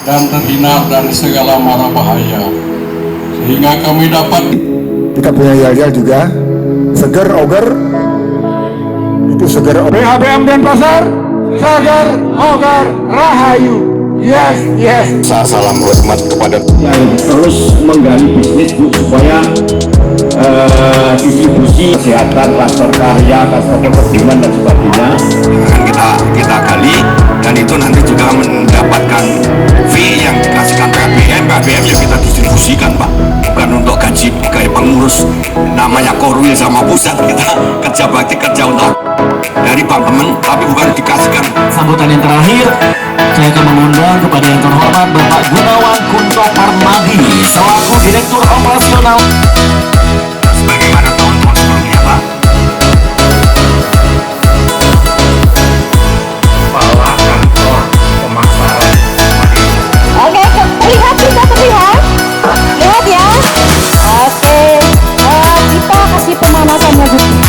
dan terhindar dari segala mara bahaya, sehingga kami dapat. Kita punya yel-yel juga, seger oger, itu seger oger. BHBM Denpasar, seger oger rahayu. Yes, yes. Salam hormat kepada yang terus menggali bisnis Bu, supaya distribusi kesehatan, klaster karya, klaster pekerjaan dan sebagainya kita gali, dan itu nanti juga mendapatkan fee yang dikasihkan PHBM yang kita distribusikan Pak, bukan untuk gaji pegawai pengurus namanya Korwil sama pusat. Kita kerja bakti, kerja untuk dari bank temen, tapi bukan dikasihkan. Sambutan yang terakhir, saya akan mengundang kepada yang terhormat Bapak Gunawan Kunto Parmadi selaku Direktur Operasional. Sebagaimana tahun-tahun sebelumnya Pak, kepala kantor pemasaran. Oke, terlihat, bisa terlihat? Lihat ya. Oke, kita kasih pemanasannya dulu.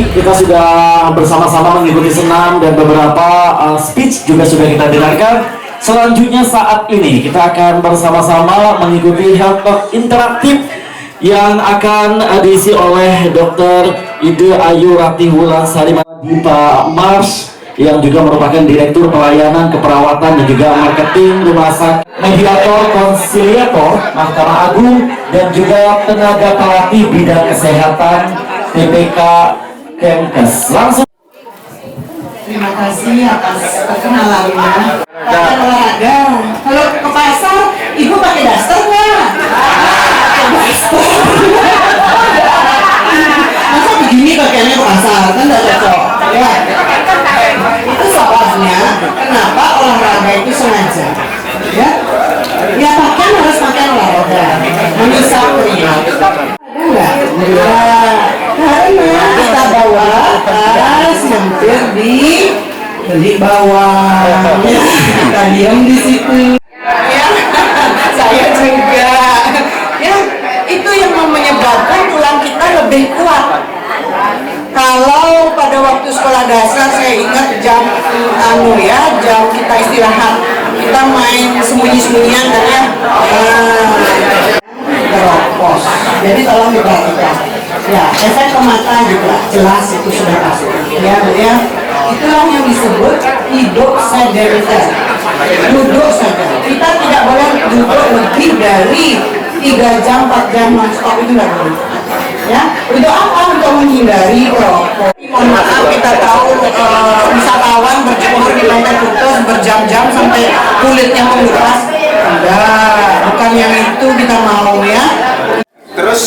kita sudah bersama-sama mengikuti senam dan beberapa speech juga sudah kita dengarkan. Selanjutnya saat ini kita akan bersama-sama mengikuti health talk interaktif yang akan diisi oleh Dr. Ide Ayu Ratih Wulansari di Pak Mars, yang juga merupakan Direktur Pelayanan Keperawatan dan juga Marketing Rumah Sakit, Mediator Konsiliator Mahkamah Agung, dan juga tenaga pelatih bidang kesehatan TPK Kemkes. Langsung. Terima kasih atas perkenalannya. Pakai olahraga. Kalau ke pasar, ibu pakai daster nggak? Masa begini pakaiannya ke pasar, kan nggak cocok. Ya. Itu sebabnya kenapa olahraga itu sengaja. Ya, ya pakaian harus pakai olahraga. Menyisap keringat. Enggak? Karena kita bawa tas hampir di beli bawah. Kita diam di situ. Ya, saya juga. Ya, itu yang menyebabkan tulang kita lebih kuat. Kalau pada waktu sekolah dasar saya ingat jam jam kita istirahat, kita main sembunyi-sembunyian kan ya. Keropos. Jadi tolong diperhatikan. Ya, efek ke mata juga jelas itu sudah pasti. Ya, ya. Itulah yang disebut hidup sedenter. Duduk saja. Kita tidak boleh duduk lebih dari 3 jam, 4 jam non-stop, itu tidak boleh. Ya, untuk apa? Untuk menghindari keropos. Mohon maaf, kita tahu wisatawan berjemur di Pantai Kuta berjam-jam sampai kulitnya mengeras. Enggak, bukan yang itu kita mau ya. Terus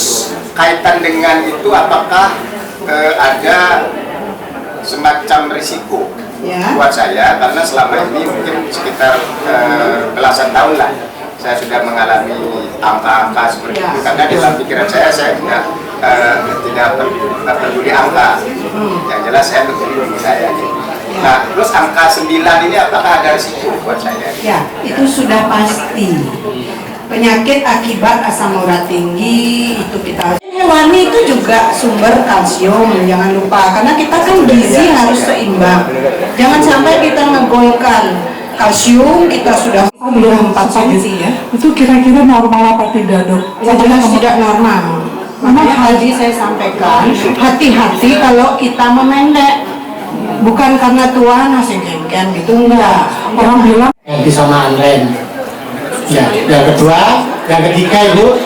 kaitan dengan itu apakah ada semacam risiko buat saya, karena selama ini mungkin sekitar belasan tahun lah saya sudah mengalami angka-angka seperti itu, karena di dalam pikiran saya tidak peduli angka, yang jelas saya peduli diri saya. Nah, terus angka 9 ini apakah ada risiko buat saya? Ya, itu sudah pasti. Penyakit akibat asam urat tinggi itu kita. Hewani itu juga sumber kalsium, jangan lupa, karena kita kan gizi harus seimbang. Jangan sampai kita ngegolkan kalsium, kita sudah bilang 4 cm ya. Itu kira-kira normal apa tidak, Dok? Ya, jelas tidak normal. Makanya tadi saya sampaikan, hati-hati kalau kita memendek. Bukan karena tua nasi genggen gitu, enggak. Orang bilang Ganti sama online. Ya, yang kedua, yang ketiga Ibu,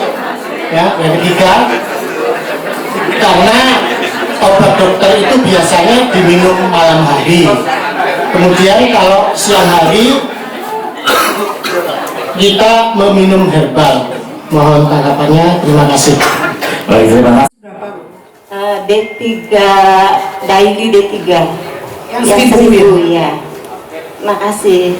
ya, yang ketiga, karena obat dokter itu biasanya diminum malam hari. Kemudian kalau siang hari kita meminum herbal. Mohon tanggapannya, terima kasih. Baik, terima kasih. D3 daily D3 yang 1000 ya. Makasih.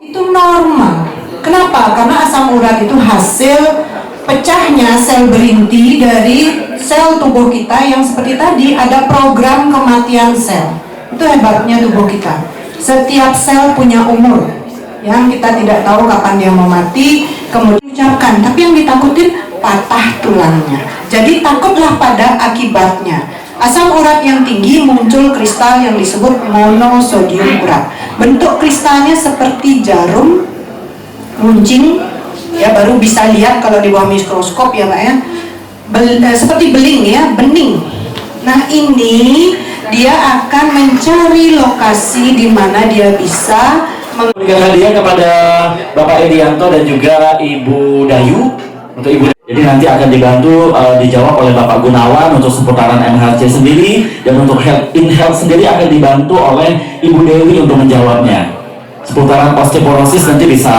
Itu normal. Kenapa? Karena asam urat itu hasil pecahnya sel berinti dari sel tubuh kita yang seperti tadi ada program kematian sel. Itu hebatnya tubuh kita. Setiap sel punya umur yang kita tidak tahu kapan dia mau mati, kemudian ucapkan. Tapi yang ditakutin patah tulangnya. Jadi takutlah pada akibatnya. Asam urat yang tinggi muncul kristal yang disebut monosodium urat. Bentuk kristalnya seperti jarum runcing, ya, baru bisa lihat kalau di bawah mikroskop ya Pak ya. Seperti beling ya, bening. Nah ini dia akan mencari lokasi di mana dia bisa memberikan hadiah kepada Bapak Edianto dan juga Ibu Dayu. Untuk Ibu, jadi nanti akan dibantu dijawab oleh Bapak Gunawan untuk seputaran MHC sendiri, dan untuk health sendiri akan dibantu oleh Ibu Dewi untuk menjawabnya. Seputaran osteoporosis nanti bisa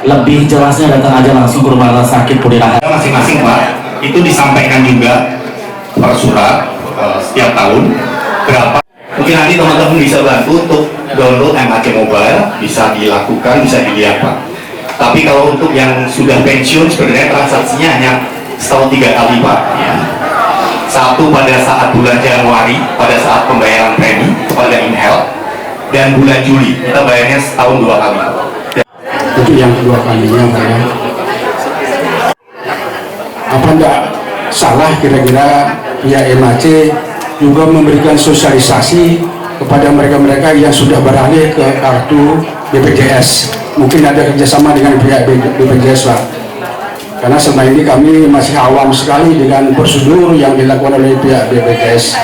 lebih jelasnya datang aja langsung ke rumah sakit Purira. Masing-masing Pak, itu disampaikan juga per surat setiap tahun berapa. Mungkin nanti teman-teman bisa bantu untuk download MHC Mobile, bisa dilakukan, bisa dilihat Pak. Tapi kalau untuk yang sudah pensiun sebenarnya transaksinya hanya setahun 3 kali Pak ya. Satu pada saat bulan Januari pada saat pembayaran premi kepada InHealth, dan bulan Juli kita bayarnya setahun 2 kali. Itu yang kedua kalinya Pak ya. Apa enggak salah adalah kira-kira pihak MHC juga memberikan sosialisasi kepada mereka-mereka yang sudah beralih ke kartu BPJS. Mungkin ada kerjasama dengan pihak BPJS Pak. Karena selama ini kami masih awam sekali dengan prosedur yang dilakukan oleh pihak BPJS.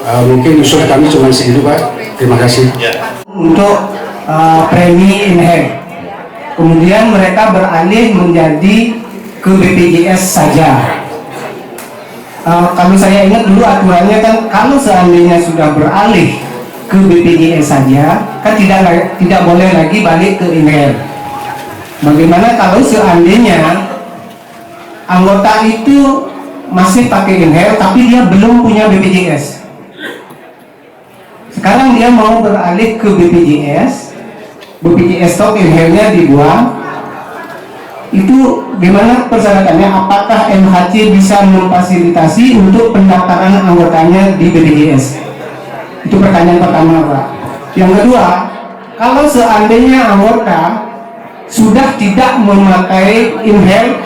Mungkin usul kami cuma segitu Pak. Terima kasih. Untuk premi in-hand. Kemudian mereka beralih menjadi ke BPJS saja. Kalau saya ingat dulu aturannya kan, kalau seandainya sudah beralih ke BPJS saja, kan tidak boleh lagi balik ke in-hand. Bagaimana kalau seandainya anggota itu masih pakai in-hand tapi dia belum punya BPJS? Sekarang dia mau beralih ke BPJS stok in-hand-nya dibuang. Itu gimana persyaratannya? Apakah MHC bisa memfasilitasi untuk pendaftaran anggotanya di BPJS? Itu pertanyaan pertama Pak. Yang kedua, kalau seandainya anggota sudah tidak memakai in-hand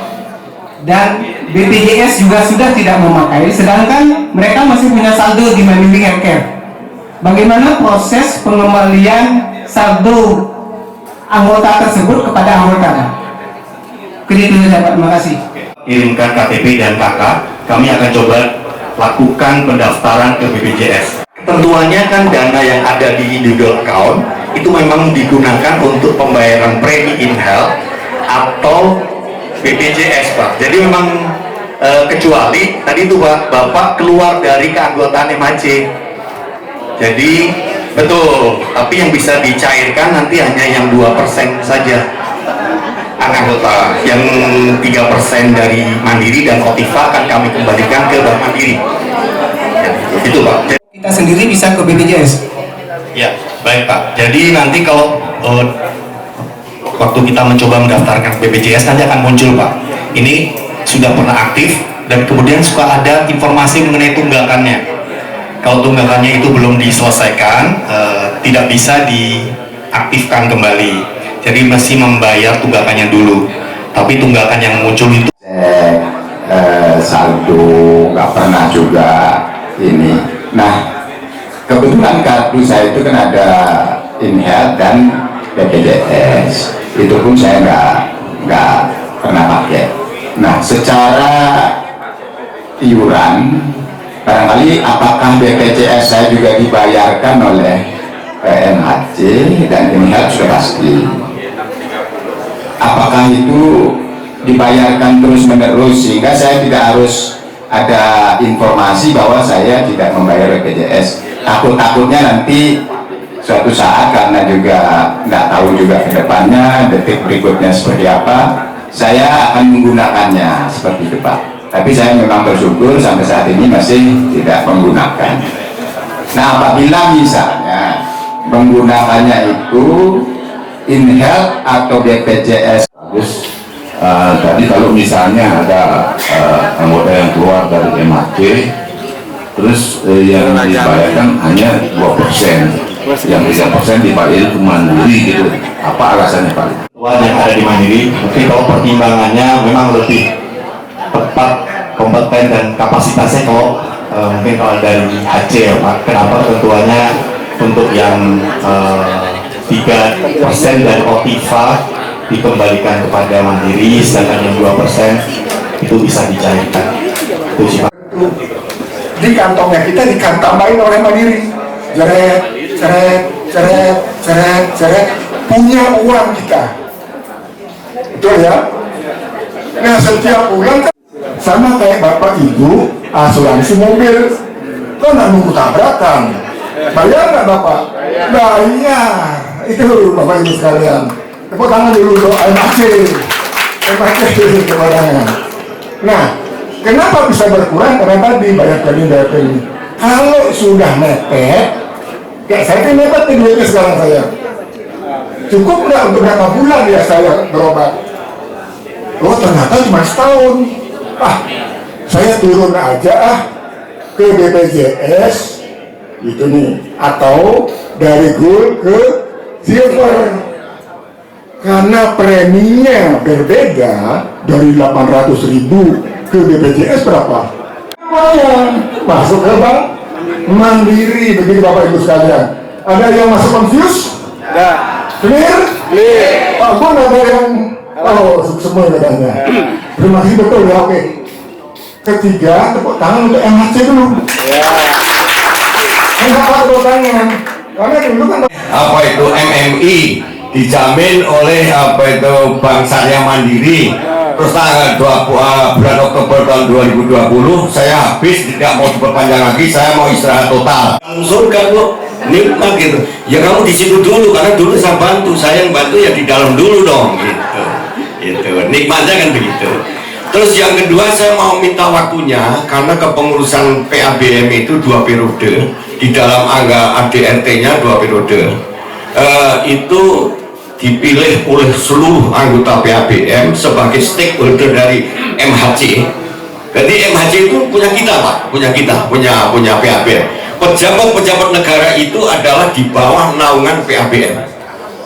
dan BPJS juga sudah tidak memakai, sedangkan mereka masih punya saldo di Mandiri Healthcare, bagaimana proses pengembalian saldo anggota tersebut kepada anggota? Kedua Pak, terima kasih. Kirimkan KTP dan KK, kami akan coba lakukan pendaftaran ke BPJS. Ketentuannya kan dana yang ada di individual account itu memang digunakan untuk pembayaran premi in-health atau BPJS Pak. Jadi memang kecuali tadi itu Pak, Bapak keluar dari keanggotaan MHC. Jadi betul, tapi yang bisa dicairkan nanti hanya yang 2% saja anggota, yang 3% dari Mandiri dan Kotifa akan kami kembalikan ke Bank Mandiri. Itu Pak. Kita sendiri bisa ke BPJS? Ya, baik Pak. Jadi nanti kalau waktu kita mencoba mendaftarkan BPJS nanti akan muncul Pak. Ini sudah pernah aktif dan kemudian suka ada informasi mengenai tunggakannya. Kalau tunggakannya itu belum diselesaikan, tidak bisa diaktifkan kembali. Jadi masih membayar tunggakannya dulu. Tapi tunggakan yang muncul itu saldo nggak pernah juga ini. Nah, kebetulan kartu saya itu kan ada in-health dan BPJS. Itu pun saya nggak pernah pakai. Nah, secara iuran barangkali apakah BPJS saya juga dibayarkan oleh MHC dan in-health sudah pasti. Apakah itu dibayarkan terus-menerus sehingga saya tidak harus ada informasi bahwa saya tidak membayar BPJS. Takutnya nanti suatu saat karena juga nggak tahu juga ke depannya detik berikutnya seperti apa, saya akan menggunakannya seperti itu Pak. Tapi saya memang bersyukur sampai saat ini masih tidak menggunakan. Nah, apabila misalnya menggunakannya itu in-health atau BPJS, tadi kalau misalnya ada anggota yang keluar dari MHC, terus yang dibayarkan hanya 2%, yang 3% dibayar ke Mandiri gitu. Apa alasannya Pak? yang ada di Mandiri, mungkin kalau pertimbangannya memang lebih tepat, kompeten dan kapasitasnya kalau mungkin kalau dari HC ya Pak. Kenapa ketentuannya untuk yang 3% dari Kotifa dikembalikan kepada Mandiri, sedangkan yang 2% itu bisa dicairkan. Itu sih Pak. Di kantongnya kita ditambahin oleh Mandiri, ceret, punya uang kita, betul ya? Nah, setiap bulan kan sama kayak bapak ibu asuransi mobil, kan nggak nunggu tabrakan, bayar nggak bapak? Bayar. Itu bapak ibu sekalian, tepuk tangan dulu untuk MHC kepadanya. Nah, kenapa bisa berkurang? Karena tadi bayar ini. Kalau sudah mepet, kayak saya kan mepet nih duitnya sekarang saya. Cukup nggak untuk berapa bulan ya saya berobat? Oh, ternyata cuma setahun. Saya turun aja ke BPJS itu nih, atau dari gold ke silver. Karena preminya berbeda dari 800.000 ke BPJS berapa? Masuk ke bank Mandiri, begitu Bapak Ibu sekalian. Ada yang masuk confused? Clear? Pak Bun ada yang semua katanya. Terima kasih, betul ya, oke. Ketiga, tepuk tangan untuk MHC dulu. Kenapa tepuk tangan? Karena dulu kan apa itu MMI dijamin oleh apa itu Bank Syariah Mandiri. Terus tanggal 20 bulan Oktober tahun 2020 saya habis, tidak mau diperpanjang lagi, saya mau istirahat total. Surga kok nikmat gitu. Ya kamu di situ dulu, karena dulu saya bantu, saya yang bantu ya di dalam dulu dong gitu. Gitu. Nikmatnya kan begitu. Terus yang kedua saya mau minta waktunya, karena kepengurusan PABM itu 2 periode, di dalam angka ADRT-nya 2 periode. Itu dipilih oleh seluruh anggota PABM sebagai stakeholder dari MHC. Jadi MHC itu punya kita Pak, punya PABM. Pejabat-pejabat negara itu adalah di bawah naungan PABM.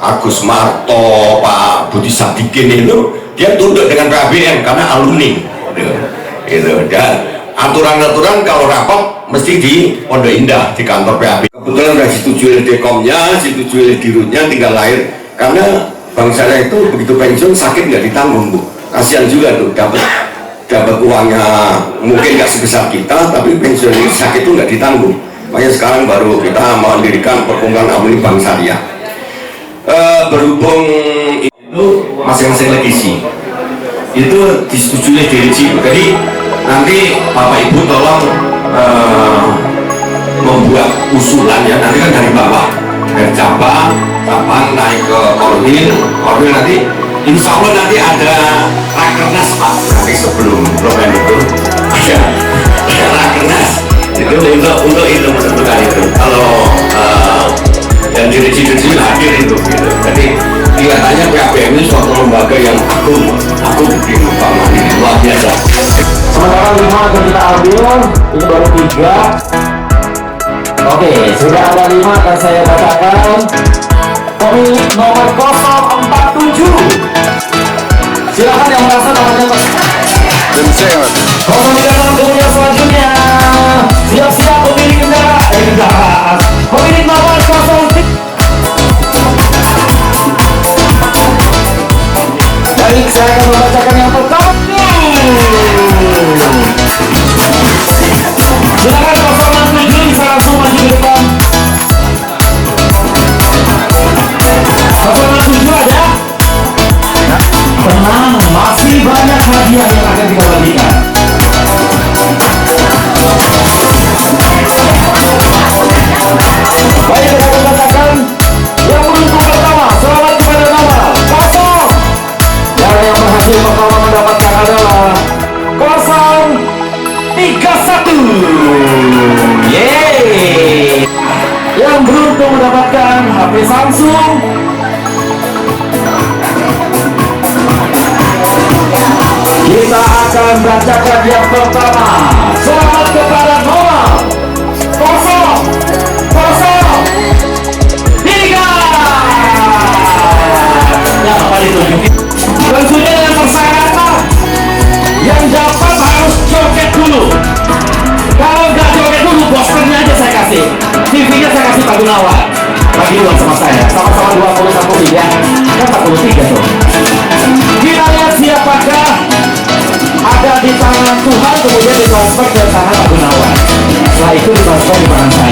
Agus Marto, Pak Budi Sadikin itu dia tunduk dengan PABM karena alumni. Gitu. Dan aturan-aturan kalau rapat mesti di Pondok Indah di kantor PABM. Kebetulan sudah disetujui oleh Dekomnya, disetujui oleh Dirutnya, tinggal lahir. Karena Bank Syariah itu begitu pensiun sakit nggak ditanggung Bu, kasihan juga tuh dapat uangnya mungkin nggak sebesar kita, tapi pensiun itu sakit itu nggak ditanggung. Makanya sekarang baru kita mendirikan perkumpulan alumni Bank Syariah. Berhubung itu masing-masing legisi itu disetujui oleh DRC, jadi nanti Bapak Ibu tolong membuat usulan ya, nanti kan dari bawah, dari cabang naik ke Korwil nanti insya Allah nanti ada rakernas Pak, nanti sebelum program itu ada rakernas itu untuk itu menentukan itu. Kalau yang direci-reci hadir itu gitu. Jadi kelihatannya PABM ini suatu lembaga yang agung di Pak Mandiri, luar biasa. Sementara 5 akan kita ambil, ini baru 3. Oke, sudah ada 5 akan saya bacakan. Pemilik nomor 047. Silakan yang merasa nomornya Pak. Dan saya 036 kemudian selanjutnya. Siap-siap pemilik kendaraan. Pemilik nomor 03. Baik, saya akan membacakan yang pertama. Silakan 067 bisa langsung maju ke depan. 067 ada? Tenang, masih banyak hadiah yang akan kita bagikan. Baik, kita akan katakan yang beruntung pertama. Selamat kepada nomor 0. Dan yang berhasil pertama mendapatkan adalah 031. Yeay. Yang beruntung mendapatkan HP Samsung. Kita akan bacakan yang pertama. Selamat kepada nomor 003. Yang apa ditunjukin? Tentunya yang persyaratan yang dapat harus joget dulu. Kalau nggak joget dulu, posternya aja saya kasih. TV-nya saya kasih Pak Gunawan. Bagi uang sama saya. Sama-sama 21 ya. Kan 43 tuh. Kita lihat siapakah ada di tangan Tuhan, kemudian ditransfer ke tangan Pak Gunawan. Setelah itu ditransfer di tangan saya.